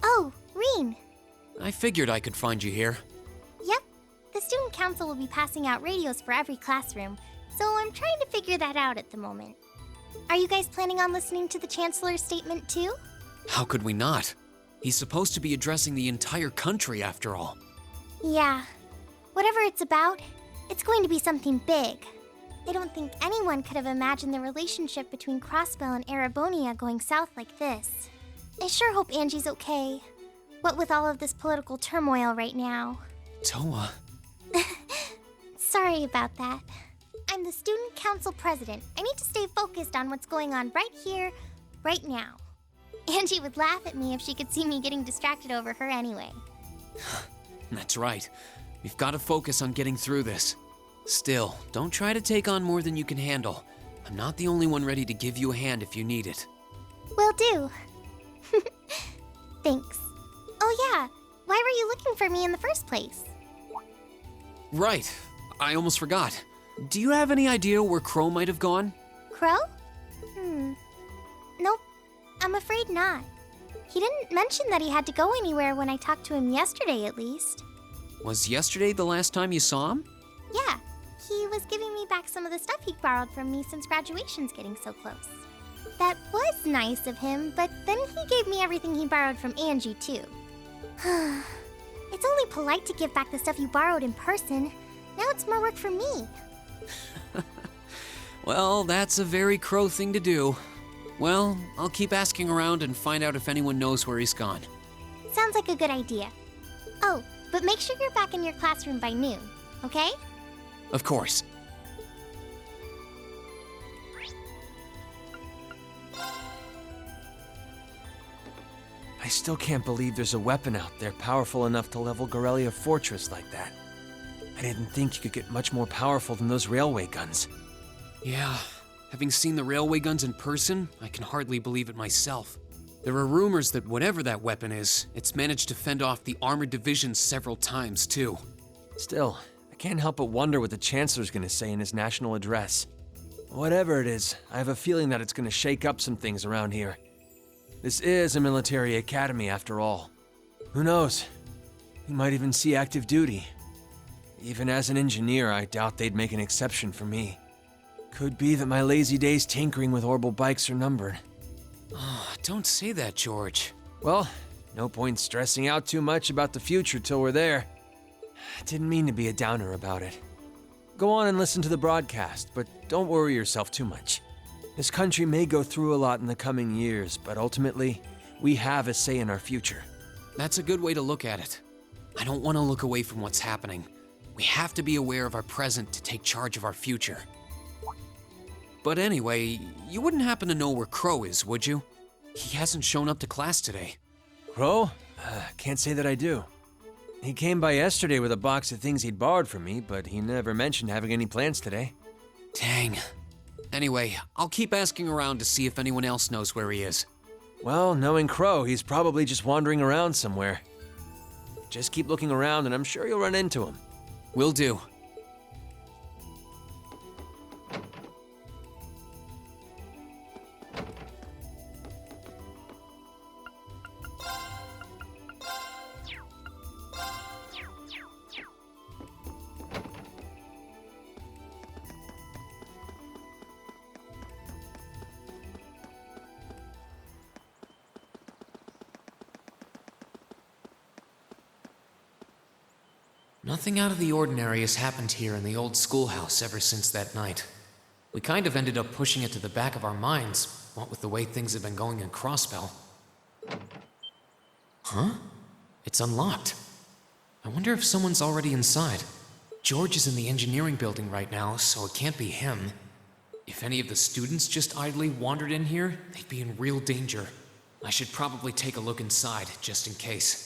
Oh, Rean! I figured I could find you here. Yep. The student council will be passing out radios for every classroom, so I'm trying to figure that out at the moment. Are you guys planning on listening to the Chancellor's statement too? How could we not? He's supposed to be addressing the entire country after all. Yeah. Whatever it's about, it's going to be something big. I don't think anyone could have imagined the relationship between Crossbell and Erebonia going south like this. I sure hope Angie's okay. What with all of this political turmoil right now. Toa. Sorry about that. I'm the student council president. I need to stay focused on what's going on right here, right now. Angie would laugh at me if she could see me getting distracted over her anyway. That's right. We've got to focus on getting through this. Still, don't try to take on more than you can handle. I'm not the only one ready to give you a hand if you need it. Will do. Thanks. Oh yeah, why were you looking for me in the first place? Right. I almost forgot. Do you have any idea where Crow might have gone? Crow? Nope, I'm afraid not. He didn't mention that he had to go anywhere when I talked to him yesterday, at least. Was yesterday the last time you saw him? Yeah, he was giving me back some of the stuff he borrowed from me since graduation's getting so close. That was nice of him, but then he gave me everything he borrowed from Angie, too. It's only polite to give back the stuff you borrowed in person. Now it's more work for me. Well, that's a very Crow thing to do. Well, I'll keep asking around and find out if anyone knows where he's gone. Sounds like a good idea. Oh, but make sure you're back in your classroom by noon, okay? Of course. I still can't believe there's a weapon out there powerful enough to level Gorelia Fortress like that. I didn't think you could get much more powerful than those railway guns. Yeah, having seen the railway guns in person, I can hardly believe it myself. There are rumors that whatever that weapon is, it's managed to fend off the armored divisions several times, too. Still, I can't help but wonder what the Chancellor's gonna say in his national address. Whatever it is, I have a feeling that it's gonna shake up some things around here. This is a military academy after all. Who knows? We might even see active duty. Even as an engineer, I doubt they'd make an exception for me. Could be that my lazy days tinkering with orbital bikes are numbered. Oh, don't say that, George. Well, no point stressing out too much about the future till we're there. Didn't mean to be a downer about it. Go on and listen to the broadcast, but don't worry yourself too much. This country may go through a lot in the coming years, but ultimately, we have a say in our future. That's a good way to look at it. I don't want to look away from what's happening. We have to be aware of our present to take charge of our future. But anyway, you wouldn't happen to know where Crow is, would you? He hasn't shown up to class today. Crow? Can't say that I do. He came by yesterday with a box of things he'd borrowed from me, but he never mentioned having any plans today. Dang. Anyway, I'll keep asking around to see if anyone else knows where he is. Well, knowing Crow, he's probably just wandering around somewhere. Just keep looking around and I'm sure you'll run into him. Will do. Nothing out of the ordinary has happened here in the old schoolhouse ever since that night. We kind of ended up pushing it to the back of our minds, what with the way things have been going in Crossbell. Huh? It's unlocked. I wonder if someone's already inside. George is in the engineering building right now, so it can't be him. If any of the students just idly wandered in here, they'd be in real danger. I should probably take a look inside, just in case.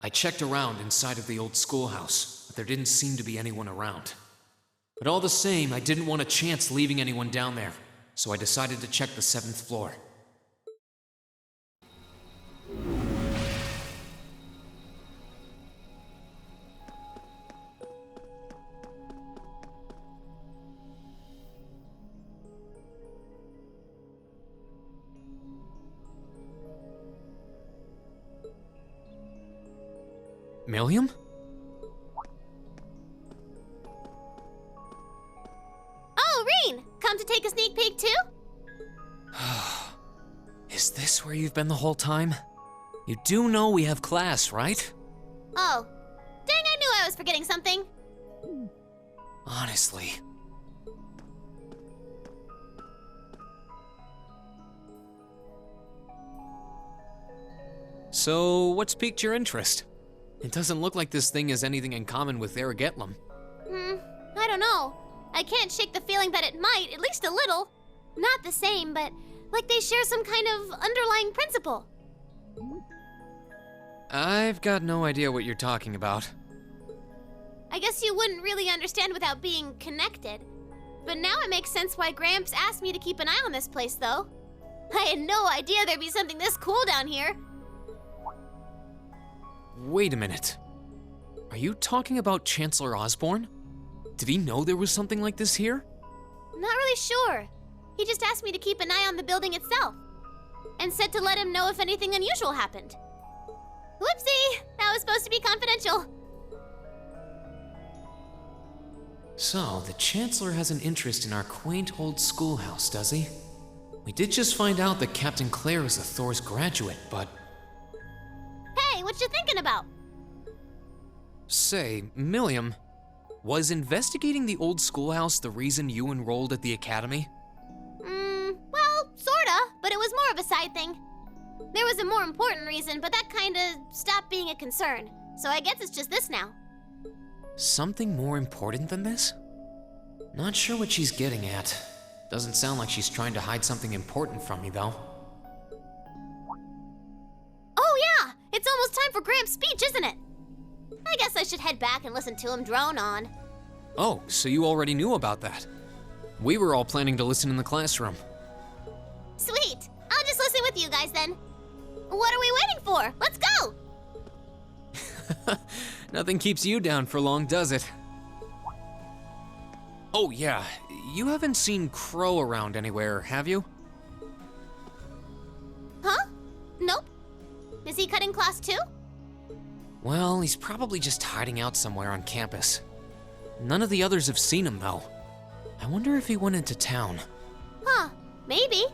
I checked around inside of the old schoolhouse, but there didn't seem to be anyone around. But all the same, I didn't want a chance leaving anyone down there. so I decided to check the 7th floor. Milliam? Oh, Rean! Come to take a sneak peek too? Is this where you've been the whole time? You do know we have class, right? Oh. Dang, I knew I was forgetting something. Honestly. So, what's piqued your interest? It doesn't look like this thing has anything in common with Erigetlum. I don't know. I can't shake the feeling that it might, at least a little. Not the same, but like they share some kind of underlying principle. I've got no idea what you're talking about. I guess you wouldn't really understand without being connected. But now it makes sense why Gramps asked me to keep an eye on this place, though. I had no idea there'd be something this cool down here. Wait a minute. Are you talking about Chancellor Osborne? Did he know there was something like this here? Not really sure. He just asked me to keep an eye on the building itself. And said to let him know if anything unusual happened. Whoopsie! That was supposed to be confidential. So, the Chancellor has an interest in our quaint old schoolhouse, does he? We did just find out that Captain Claire is a Thor's graduate, but... Hey, what you thinking about? Say, Milliam, was investigating the old schoolhouse the reason you enrolled at the academy? Well, sorta, but it was more of a side thing. There was a more important reason, but that kinda stopped being a concern. So I guess it's just this now. Something more important than this? Not sure what she's getting at. Doesn't sound like she's trying to hide something important from me, though. Oh yeah! It's almost time for Gramps' speech, isn't it? I guess I should head back and listen to him drone on. Oh, so you already knew about that. We were all planning to listen in the classroom. Sweet! I'll just listen with you guys then. What are we waiting for? Let's go! Nothing keeps you down for long, does it? Oh yeah, you haven't seen Crow around anywhere, have you? Huh? Nope. Is he cutting class too? Well, he's probably just hiding out somewhere on campus. None of the others have seen him, though. I wonder if he went into town. Huh, maybe.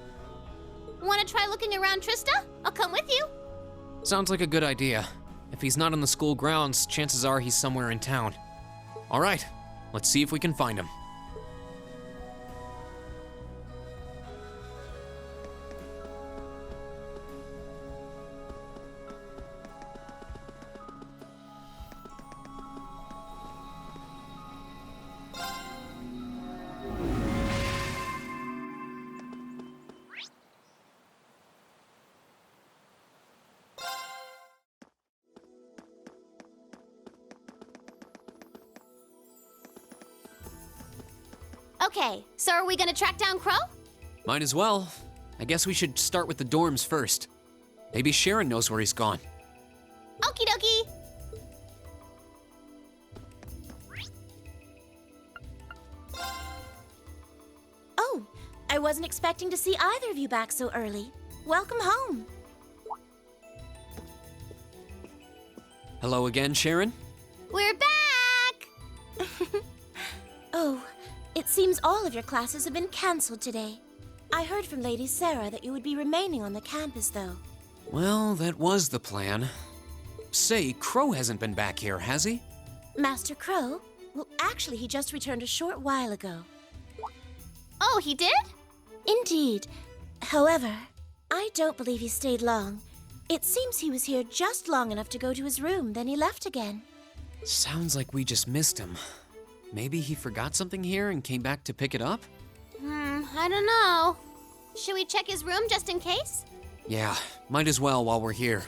Wanna try looking around, Trista? I'll come with you. Sounds like a good idea. If he's not on the school grounds, chances are he's somewhere in town. All right, let's see if we can find him. Okay, so are we gonna track down Crow? Might as well. I guess we should start with the dorms first. Maybe Sharon knows where he's gone. Okie dokie! Oh, I wasn't expecting to see either of you back so early. Welcome home. Hello again, Sharon? We're back! Oh, it seems all of your classes have been cancelled today. I heard from Lady Sarah that you would be remaining on the campus, though. Well, that was the plan. Say, Crow hasn't been back here, has he? Master Crow? Well, actually, he just returned a short while ago. Oh, he did? Indeed. However, I don't believe he stayed long. It seems he was here just long enough to go to his room, then he left again. Sounds like we just missed him. Maybe he forgot something here and came back to pick it up? I don't know. Should we check his room just in case? Yeah, might as well while we're here.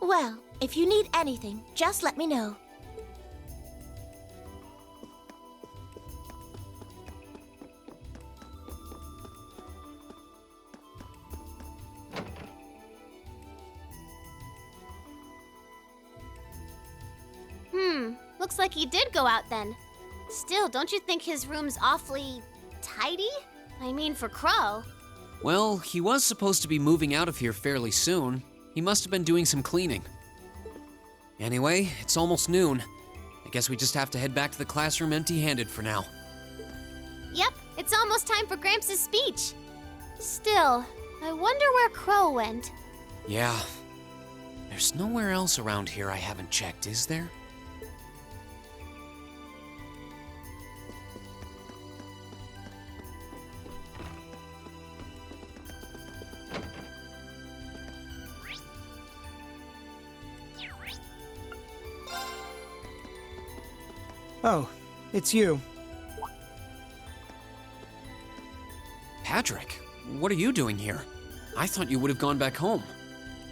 Well, if you need anything, just let me know. Looks like he did go out then. Still, don't you think his room's awfully tidy? I mean, for Crow. Well, he was supposed to be moving out of here fairly soon. He must have been doing some cleaning. Anyway, it's almost noon. I guess we just have to head back to the classroom empty-handed for now. Yep, it's almost time for Gramps' speech. Still, I wonder where Crow went. Yeah. There's nowhere else around here I haven't checked, is there? Oh, it's you. Patrick, what are you doing here? I thought you would have gone back home.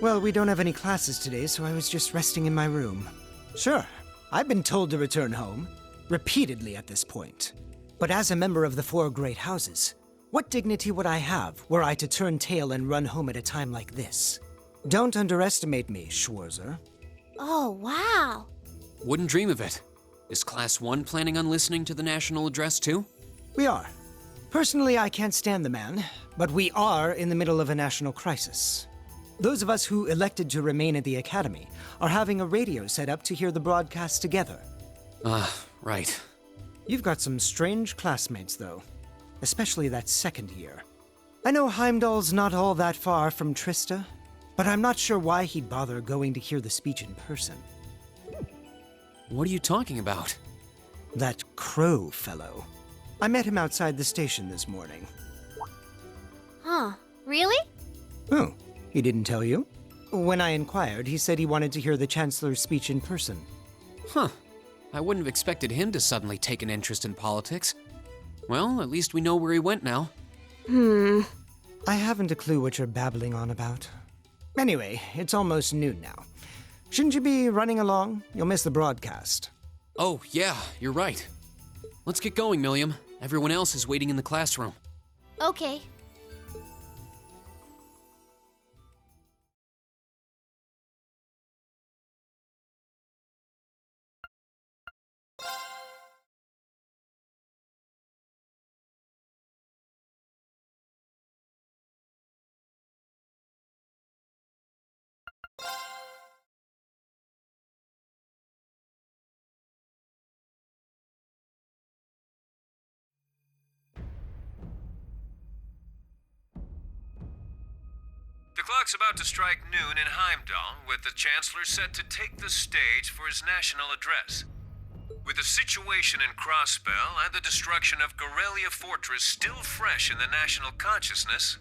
Well, we don't have any classes today, so I was just resting in my room. Sure, I've been told to return home, repeatedly at this point. But as a member of the Four Great Houses, what dignity would I have were I to turn tail and run home at a time like this? Don't underestimate me, Schwarzer. Oh, wow. Wouldn't dream of it. Is Class 1 planning on listening to the national address too? We are. Personally, I can't stand the man, but we are in the middle of a national crisis. Those of us who elected to remain at the Academy are having a radio set up to hear the broadcast together. Right. You've got some strange classmates, though. Especially that second year. I know Heimdall's not all that far from Trista, but I'm not sure why he'd bother going to hear the speech in person. What are you talking about? That Crow fellow. I met him outside the station this morning. Huh, really? Oh, he didn't tell you? When I inquired, he said he wanted to hear the Chancellor's speech in person. Huh. I wouldn't have expected him to suddenly take an interest in politics. Well, at least we know where he went now. I haven't a clue what you're babbling on about. Anyway, it's almost noon now. Shouldn't you be running along? You'll miss the broadcast. Oh, yeah, you're right. Let's get going, Milliam. Everyone else is waiting in the classroom. Okay. The clock's about to strike noon in Heimdall, with the Chancellor set to take the stage for his national address. With the situation in Crossbell and the destruction of Gorelia Fortress still fresh in the national consciousness,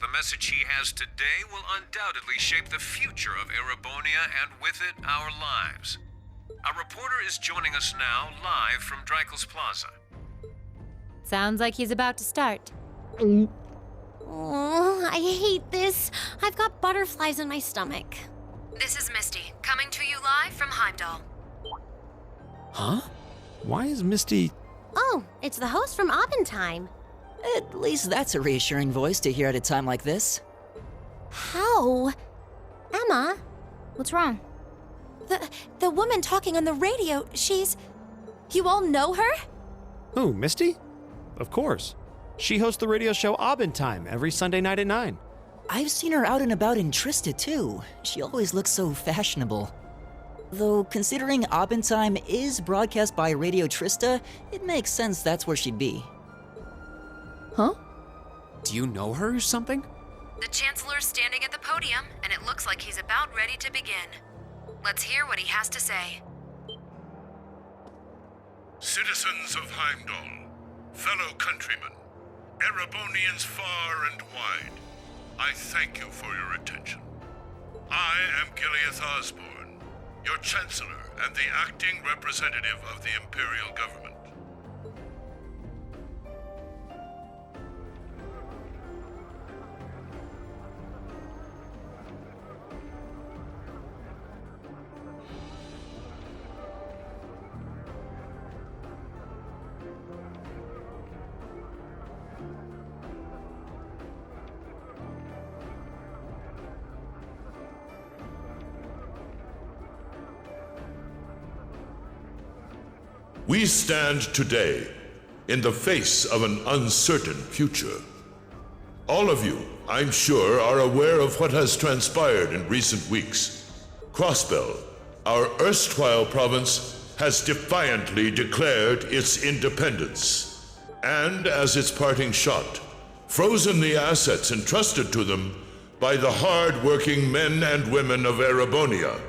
the message he has today will undoubtedly shape the future of Erebonia and with it, our lives. A reporter is joining us now live from Dreikel's Plaza. Sounds like he's about to start. Oh, I hate this. I've got butterflies in my stomach. This is Misty, coming to you live from Heimdall. Huh? Why is Misty... Oh, it's the host from Abendheim. At least that's a reassuring voice to hear at a time like this. How? Emma? What's wrong? The woman talking on the radio, she's... You all know her? Who, Misty? Of course. She hosts the radio show Abendheim every Sunday night at 9. I've seen her out and about in Trista too. She always looks so fashionable. Though considering Abendheim is broadcast by Radio Trista, it makes sense that's where she'd be. Huh? Do you know her or something? The Chancellor's standing at the podium, and it looks like he's about ready to begin. Let's hear what he has to say. Citizens of Heimdall, fellow countrymen, Erebonians far and wide, I thank you for your attention. I am Gileath Osborne, your Chancellor and the acting representative of the Imperial Government. We stand today in the face of an uncertain future. All of you, I'm sure, are aware of what has transpired in recent weeks. Crossbell, our erstwhile province, has defiantly declared its independence, and as its parting shot, frozen the assets entrusted to them by the hard-working men and women of Erebonia.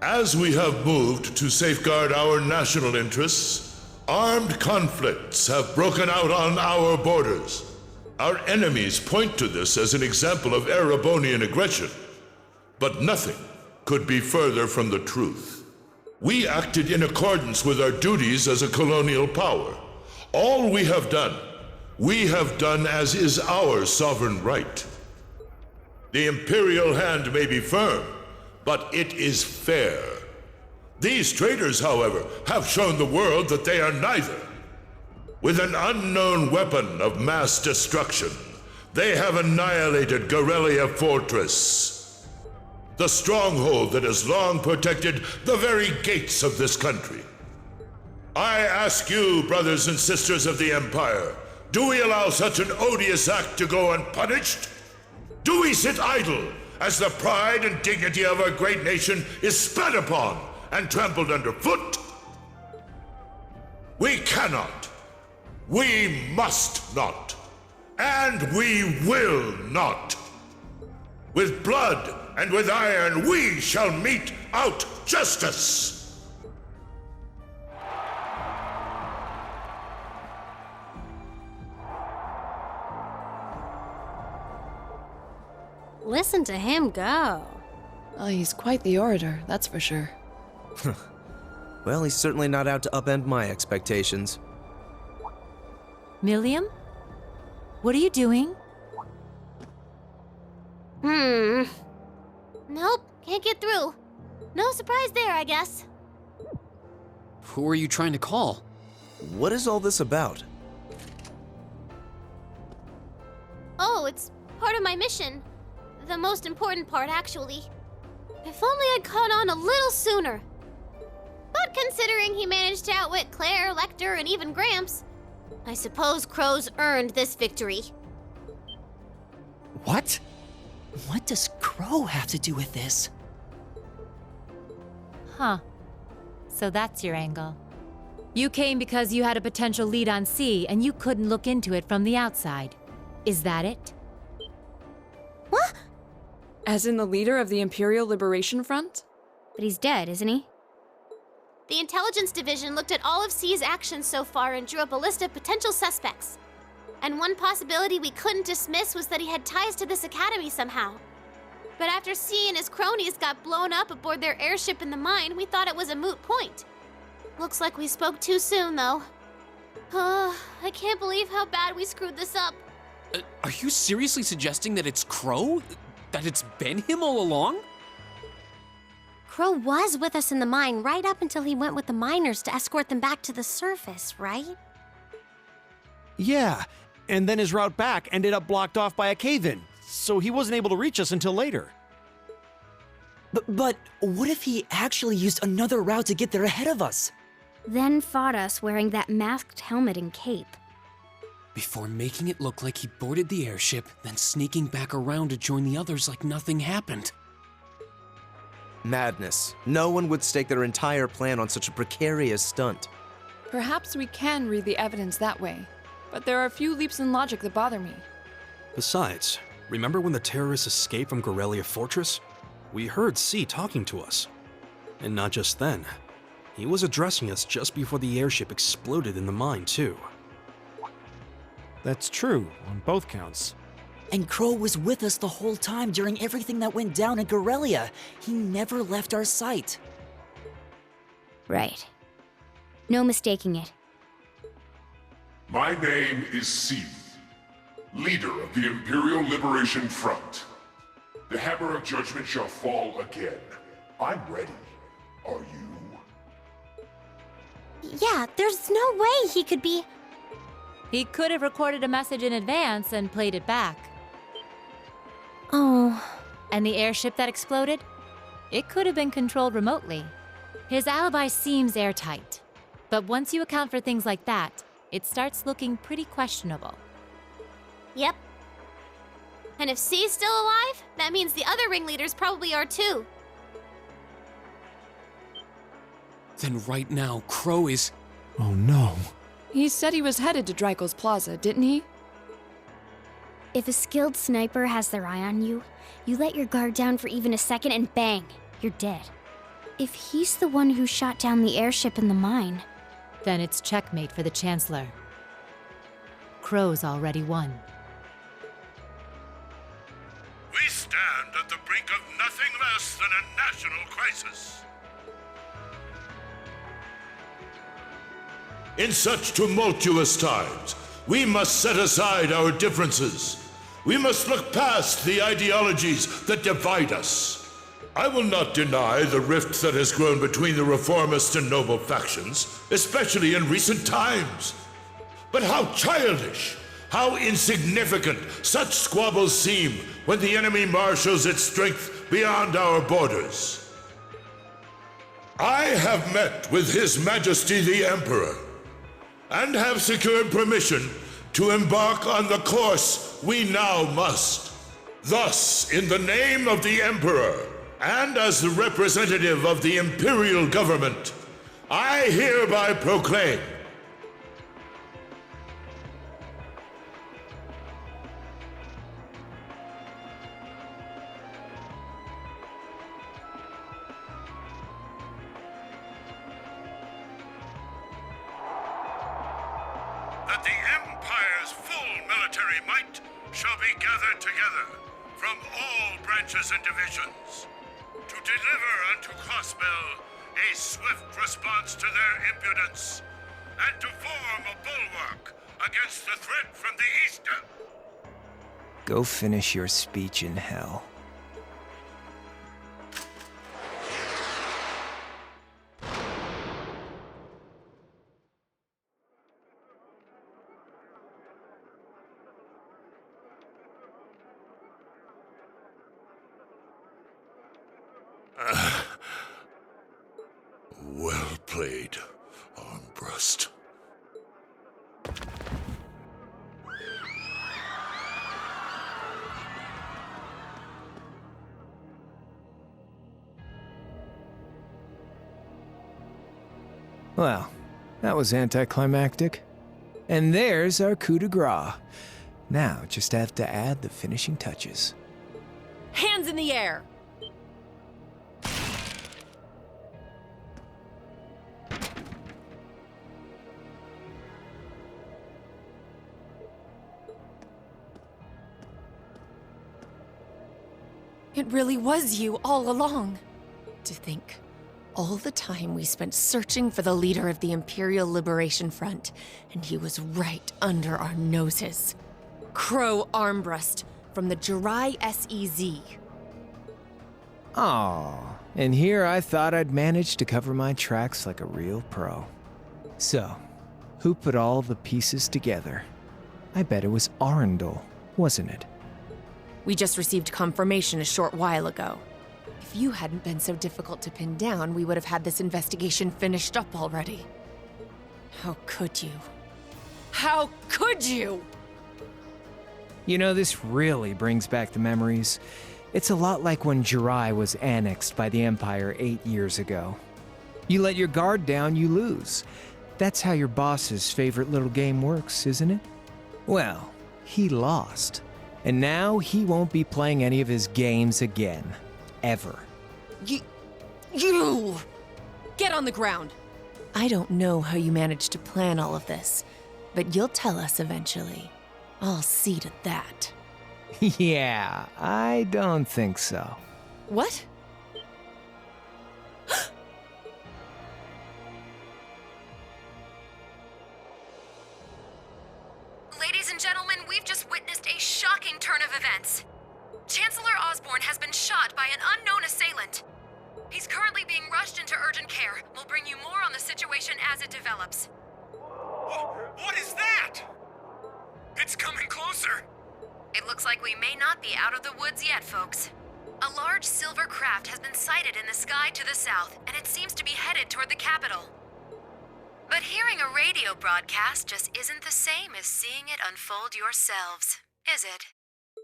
As we have moved to safeguard our national interests, armed conflicts have broken out on our borders. Our enemies point to this as an example of Erebonian aggression, but nothing could be further from the truth. We acted in accordance with our duties as a colonial power. All we have done as is our sovereign right. The Imperial hand may be firm, but it is fair. These traitors, however, have shown the world that they are neither. With an unknown weapon of mass destruction, they have annihilated Garrelia Fortress, the stronghold that has long protected the very gates of this country. I ask you, brothers and sisters of the Empire, do we allow such an odious act to go unpunished? Do we sit idle as the pride and dignity of our great nation is spat upon and trampled underfoot? We cannot. We must not. And we will not. With blood and with iron, we shall mete out justice. Listen to him go. He's quite the orator, that's for sure. Well, he's certainly not out to upend my expectations. Milliam? What are you doing? Nope, can't get through. No surprise there, I guess. Who are you trying to call? What is all this about? Oh, it's part of my mission. The most important part, actually. If only I'd caught on a little sooner. But considering he managed to outwit Claire, Lecter, and even Gramps, I suppose Crow's earned this victory. What? What does Crow have to do with this? Huh. So that's your angle. You came because you had a potential lead on C and you couldn't look into it from the outside. Is that it? What? As in the leader of the Imperial Liberation Front? But he's dead, isn't he? The Intelligence Division looked at all of C's actions so far and drew up a list of potential suspects. And one possibility we couldn't dismiss was that he had ties to this academy somehow. But after C and his cronies got blown up aboard their airship in the mine, we thought it was a moot point. Looks like we spoke too soon, though. I can't believe how bad we screwed this up. Are you seriously suggesting that it's Crow? That it's been him all along? Crow was with us in the mine right up until he went with the miners to escort them back to the surface, right? Yeah, and then his route back ended up blocked off by a cave-in, so he wasn't able to reach us until later. But what if he actually used another route to get there ahead of us? Then fought us wearing that masked helmet and cape. Before making it look like he boarded the airship, then sneaking back around to join the others like nothing happened. Madness. No one would stake their entire plan on such a precarious stunt. Perhaps we can read the evidence that way, but there are a few leaps in logic that bother me. Besides, remember when the terrorists escaped from Garrelia Fortress? We heard C talking to us. And not just then. He was addressing us just before the airship exploded in the mine, too. That's true, on both counts. And Crow was with us the whole time during everything that went down at Garrelia. He never left our sight. Right. No mistaking it. My name is C, leader of the Imperial Liberation Front. The hammer of judgment shall fall again. I'm ready. Are you? Yeah, there's no way he could be... He could have recorded a message in advance and played it back. Oh. And the airship that exploded? It could have been controlled remotely. His alibi seems airtight. But once you account for things like that, it starts looking pretty questionable. Yep. And if C's still alive, that means the other ringleaders probably are too. Then right now, Crow is... Oh no. He said he was headed to Drykel's Plaza, didn't he? If a skilled sniper has their eye on you, you let your guard down for even a second and bang, you're dead. If he's the one who shot down the airship in the mine, Then it's checkmate for the Chancellor. Crow's already won. We stand at the brink of nothing less than a national crisis. In such tumultuous times, we must set aside our differences. We must look past the ideologies that divide us. I will not deny the rift that has grown between the reformist and noble factions, especially in recent times. But how childish, how insignificant such squabbles seem when the enemy marshals its strength beyond our borders. I have met with His Majesty the Emperor, and have secured permission to embark on the course we now must. Thus, in the name of the Emperor, and as the representative of the Imperial Government, I hereby proclaim that the Empire's full military might shall be gathered together from all branches and divisions to deliver unto Crossbell a swift response to their impudence and to form a bulwark against the threat from the east. Go finish your speech in hell. Well played, Armbrust. Well, that was anticlimactic. And there's our coup de grace. Now, just have to add the finishing touches. Hands in the air! It really was you all along. To think, all the time we spent searching for the leader of the Imperial Liberation Front, and he was right under our noses. Crow Armbrust from the Jirai SEZ. Aw, and here I thought I'd managed to cover my tracks like a real pro. So, who put all the pieces together? I bet it was Arundel, wasn't it? We just received confirmation a short while ago. If you hadn't been so difficult to pin down, we would have had this investigation finished up already. How could you? How could you? You know, this really brings back the memories. It's a lot like when Jirai was annexed by the Empire 8 years ago. You let your guard down, you lose. That's how your boss's favorite little game works, isn't it? Well, he lost. And now he won't be playing any of his games again. Ever. You! Get on the ground! I don't know how you managed to plan all of this, but you'll tell us eventually. I'll see to that. Yeah, I don't think so. What? Ladies and gentlemen, we've just witnessed a shocking turn of events. Chancellor Osborne has been shot by an unknown assailant. He's currently being rushed into urgent care. We'll bring you more on the situation as it develops. What is that? It's coming closer. It looks like we may not be out of the woods yet, folks. A large silver craft has been sighted in the sky to the south, and it seems to be headed toward the capital. But hearing a radio broadcast just isn't the same as seeing it unfold yourselves, is it?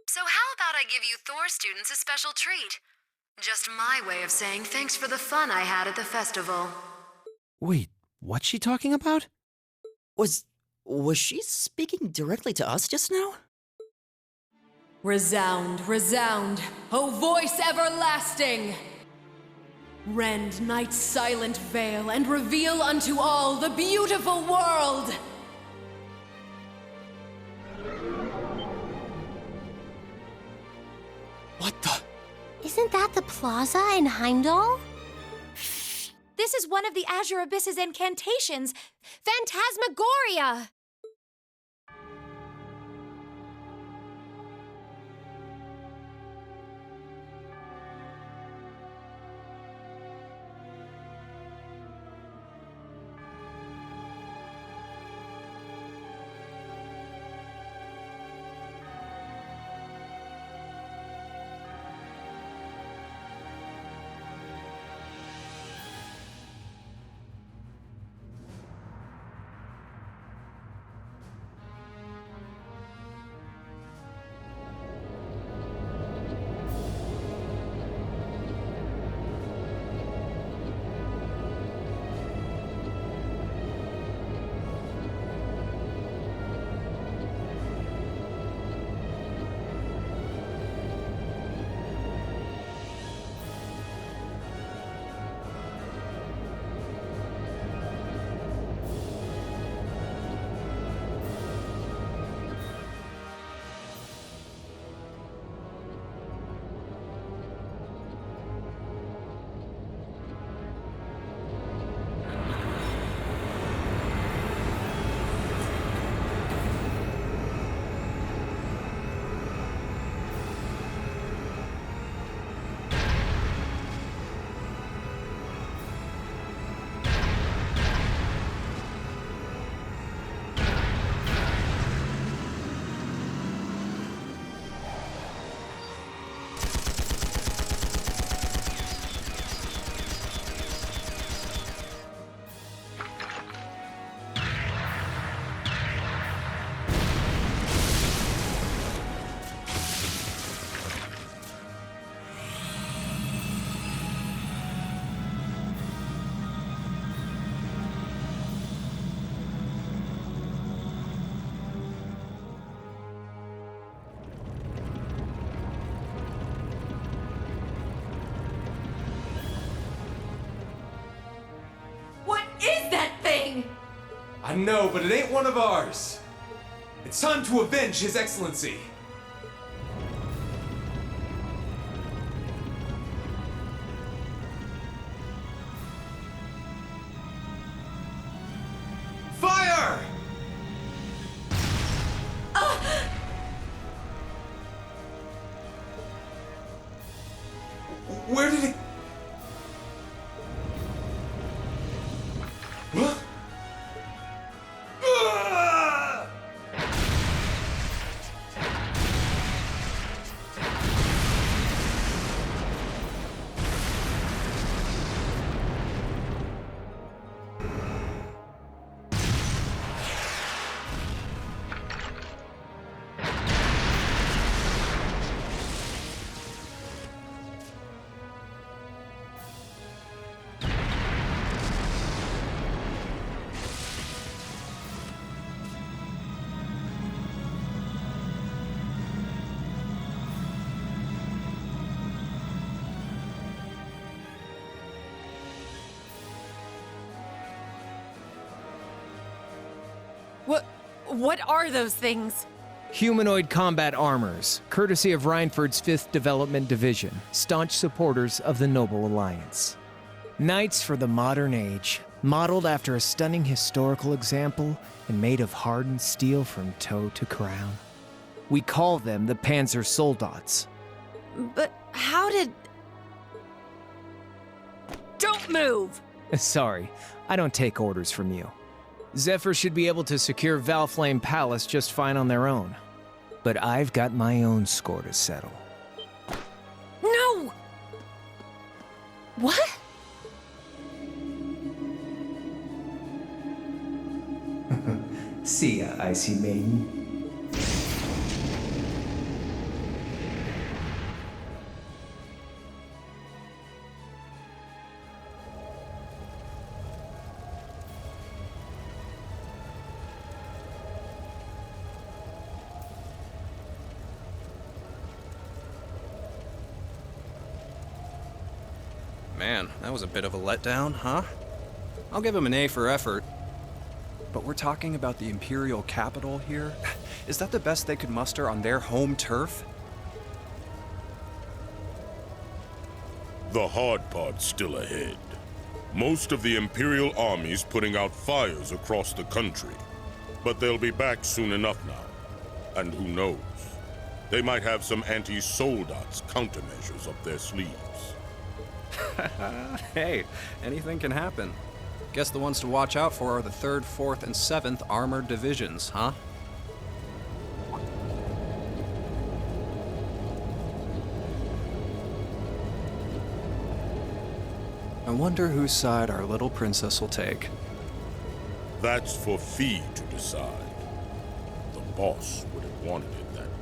So how about I give you Thor students a special treat? Just my way of saying thanks for the fun I had at the festival. Wait, what's she talking about? Was she speaking directly to us just now? Resound, resound, O voice everlasting! Rend night's silent veil and reveal unto all the beautiful world! What the? Isn't that the plaza in Heimdall? This is one of the Azure Abyss's incantations, Phantasmagoria! I know, but it ain't one of ours. It's time to avenge His Excellency. Fire! Where did it... Huh? What are those things? Humanoid combat armors, courtesy of Reinford's 5th Development Division, staunch supporters of the Noble Alliance. Knights for the modern age, modeled after a stunning historical example and made of hardened steel from toe to crown. We call them the Panzer Soldats. But how did... Don't move! Sorry, I don't take orders from you. Zephyr should be able to secure Valflame Palace just fine on their own. But I've got my own score to settle. No! What? See ya, Icy Maiden. Man, that was a bit of a letdown, huh? I'll give him an A for effort. But we're talking about the Imperial capital here? Is that the best they could muster on their home turf? The hard part's still ahead. Most of the Imperial army's putting out fires across the country. But they'll be back soon enough now. And who knows? They might have some anti-Soldats countermeasures up their sleeves. Hey, anything can happen. Guess the ones to watch out for are the 3rd, 4th, and 7th Armored Divisions, huh? I wonder whose side our little princess will take. That's for Fi to decide. The boss would have wanted it that way.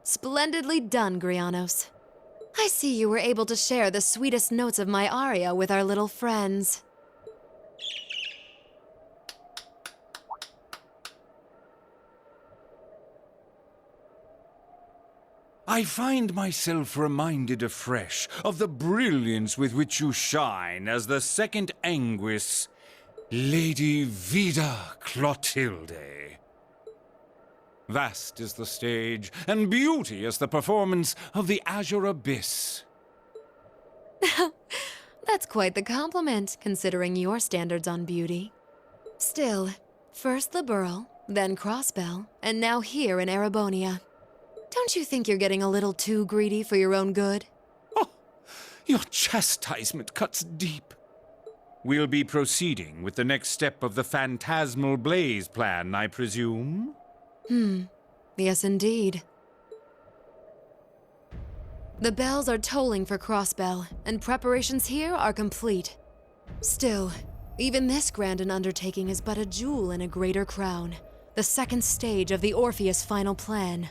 Splendidly done, Grianos. I see you were able to share the sweetest notes of my aria with our little friends. I find myself reminded afresh of the brilliance with which you shine as the second Anguis, Lady Vida Clotilde. Vast is the stage, and beauteous the performance of the Azure Abyss. That's quite the compliment, considering your standards on beauty. Still, first Liberl, then Crossbell, and now here in Erebonia. Don't you think you're getting a little too greedy for your own good? Your chastisement cuts deep. We'll be proceeding with the next step of the Phantasmal Blaze plan, I presume? Yes, indeed. The bells are tolling for Crossbell, and preparations here are complete. Still, even this grand an undertaking is but a jewel in a greater crown, the second stage of the Orpheus final plan.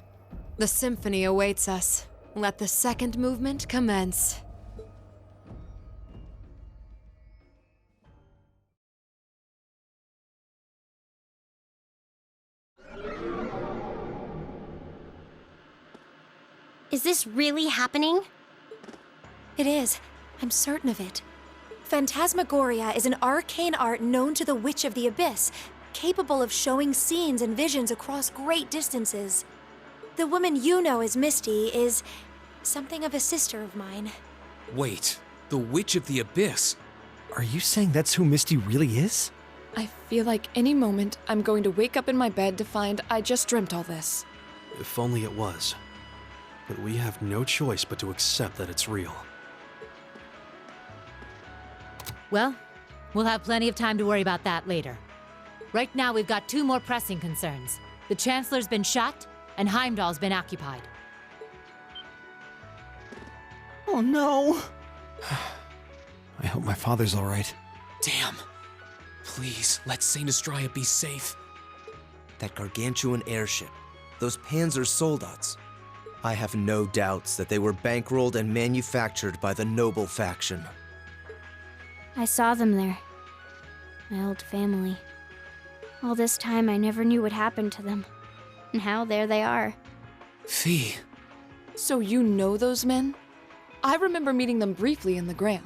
The symphony awaits us. Let the second movement commence. Is this really happening? It is. I'm certain of it. Phantasmagoria is an arcane art known to the Witch of the Abyss, capable of showing scenes and visions across great distances. The woman you know as Misty is something of a sister of mine. Wait, the Witch of the Abyss? Are you saying that's who Misty really is? I feel like any moment I'm going to wake up in my bed to find I just dreamt all this. If only it was. But we have no choice but to accept that it's real. Well, we'll have plenty of time to worry about that later. Right now, we've got two more pressing concerns. The Chancellor's been shot, and Heimdall's been occupied. Oh no! I hope my father's all right. Damn. Please, let Saint Estrella be safe. That gargantuan airship. Those Panzer Soldats. I have no doubts that they were bankrolled and manufactured by the noble faction. I saw them there. My old family. All this time I never knew what happened to them. And now there they are. Fi. So you know those men? I remember meeting them briefly in the Gram.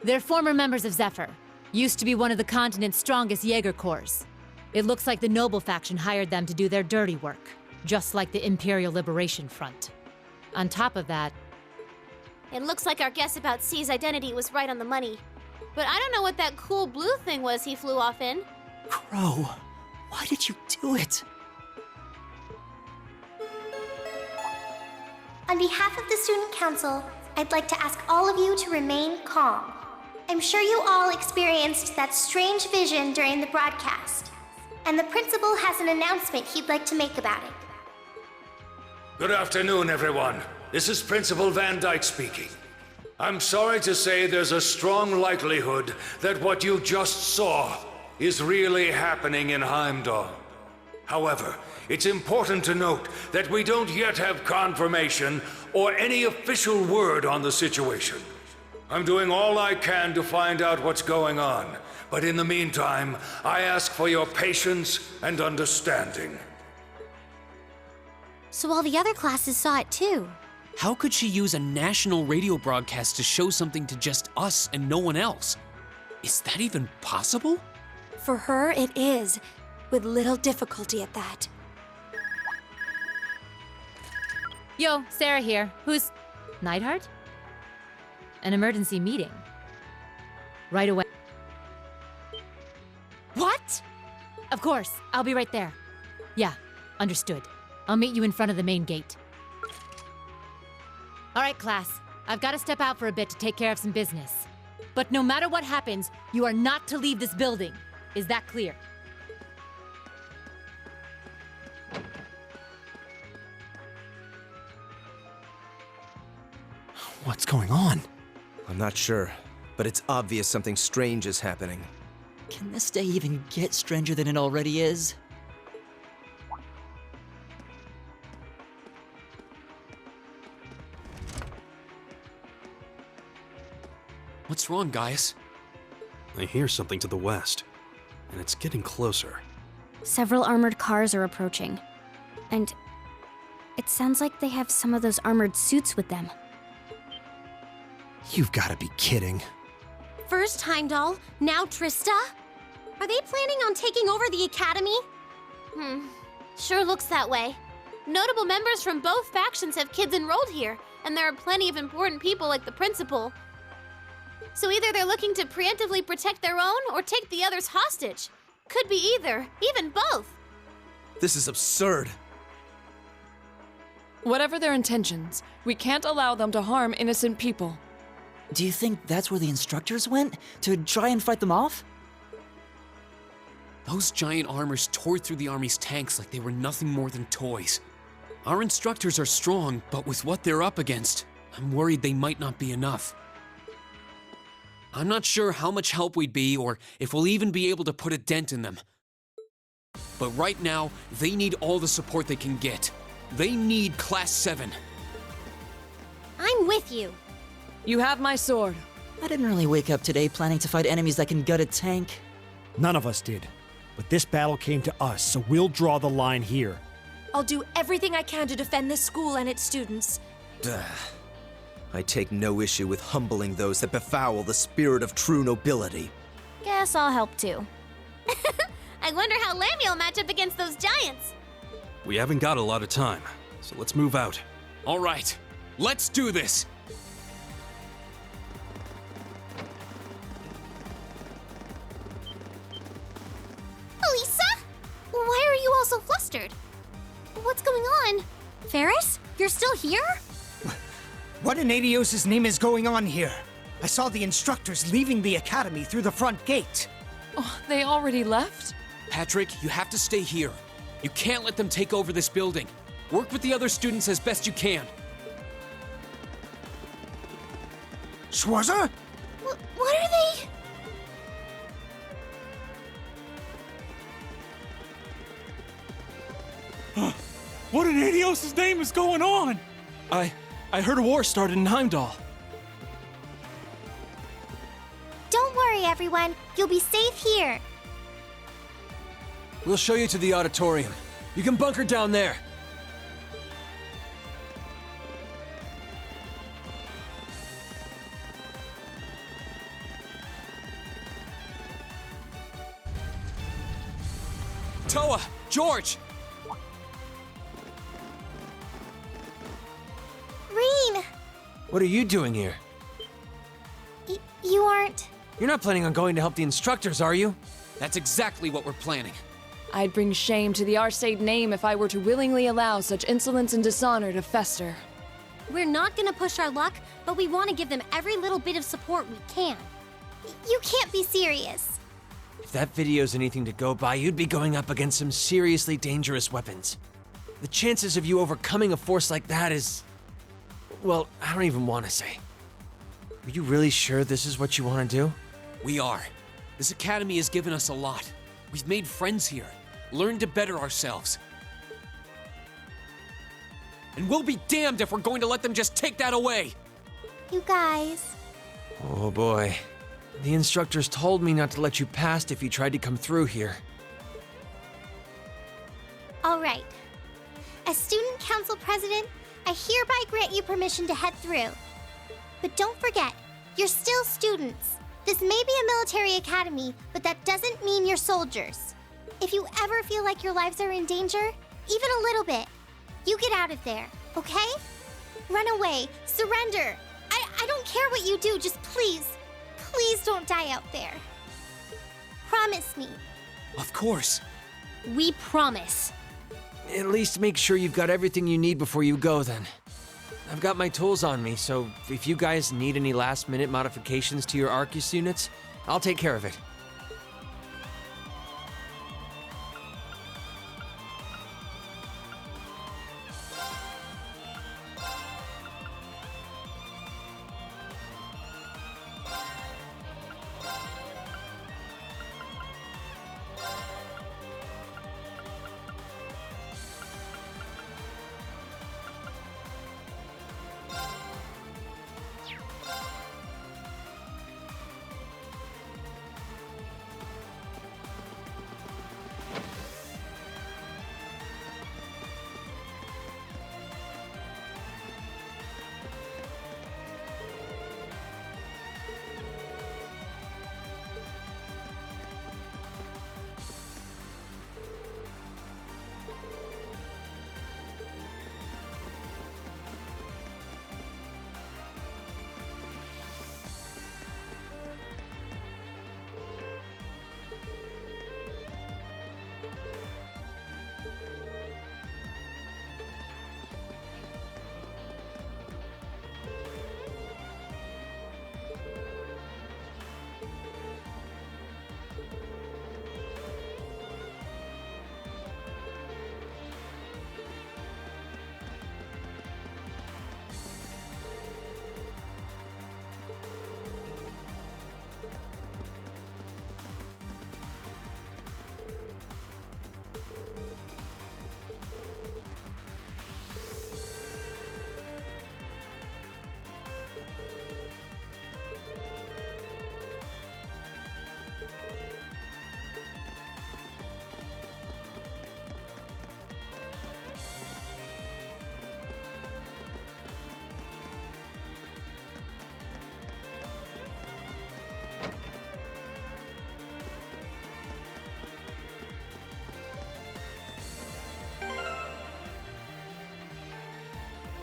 They're former members of Zephyr. Used to be one of the continent's strongest Jaeger Corps. It looks like the noble faction hired them to do their dirty work. Just like the Imperial Liberation Front. On top of that... It looks like our guess about C's identity was right on the money. But I don't know what that cool blue thing was he flew off in. Crow, why did you do it? On behalf of the Student Council, I'd like to ask all of you to remain calm. I'm sure you all experienced that strange vision during the broadcast, and the principal has an announcement he'd like to make about it. Good afternoon, everyone. This is Principal Van Dyke speaking. I'm sorry to say there's a strong likelihood that what you just saw is really happening in Heimdall. However, it's important to note that we don't yet have confirmation or any official word on the situation. I'm doing all I can to find out what's going on, but in the meantime, I ask for your patience and understanding. So all the other classes saw it too. How could she use a national radio broadcast to show something to just us and no one else? Is that even possible? For her, it is, with little difficulty at that. Yo, Sarah here. Who's... Neidhart? An emergency meeting. Right away. What? Of course, I'll be right there. Yeah, understood. I'll meet you in front of the main gate. All right, class. I've got to step out for a bit to take care of some business. But no matter what happens, you are not to leave this building. Is that clear? What's going on? I'm not sure, but it's obvious something strange is happening. Can this day even get stranger than it already is? What's wrong, Gaius? I hear something to the west, and it's getting closer. Several armored cars are approaching. And it sounds like they have some of those armored suits with them. You've got to be kidding. First Heimdall, now Trista? Are they planning on taking over the academy? Sure looks that way. Notable members from both factions have kids enrolled here, and there are plenty of important people like the principal. So either they're looking to preemptively protect their own or take the others hostage. Could be either, even both. This is absurd. Whatever their intentions, we can't allow them to harm innocent people. Do you think that's where the instructors went? To try and fight them off? Those giant armors tore through the army's tanks like they were nothing more than toys. Our instructors are strong, but with what they're up against, I'm worried they might not be enough. I'm not sure how much help we'd be or if we'll even be able to put a dent in them. But right now, they need all the support they can get. They need Class 7. I'm with you. You have my sword. I didn't really wake up today planning to fight enemies that can gut a tank. None of us did. But this battle came to us, so we'll draw the line here. I'll do everything I can to defend this school and its students. Duh. I take no issue with humbling those that befoul the spirit of true nobility. Guess I'll help too. I wonder how Lammy will match up against those giants. We haven't got a lot of time, so let's move out. All right, let's do this. Elisa? Why are you all so flustered? What's going on? Ferris? You're still here? What in Adios' name is going on here? I saw the instructors leaving the academy through the front gate. Oh, they already left? Patrick, you have to stay here. You can't let them take over this building. Work with the other students as best you can. Schwarzer? What are they? What in Adios' name is going on? I heard a war started in Heimdall. Don't worry, everyone. You'll be safe here. We'll show you to the auditorium. You can bunker down there. Toa! George! Rean! What are you doing here? You aren't... You're not planning on going to help the instructors, are you? That's exactly what we're planning. I'd bring shame to the Arcade name if I were to willingly allow such insolence and dishonor to fester. We're not gonna push our luck, but we want to give them every little bit of support we can. You can't be serious. If that video's anything to go by, you'd be going up against some seriously dangerous weapons. The chances of you overcoming a force like that is... well, I don't even want to say. Are you really sure this is what you want to do? We are. This academy has given us a lot. We've made friends here, learned to better ourselves. And we'll be damned if we're going to let them just take that away! You guys. Oh boy. The instructors told me not to let you past if you tried to come through here. All right. As student council president, I hereby grant you permission to head through. But don't forget, you're still students. This may be a military academy, but that doesn't mean you're soldiers. If you ever feel like your lives are in danger, even a little bit, you get out of there, okay? Run away, surrender. I don't care what you do, just please don't die out there. Promise me. Of course. We promise. At least make sure you've got everything you need before you go, then. I've got my tools on me, so if you guys need any last-minute modifications to your Arcus units, I'll take care of it.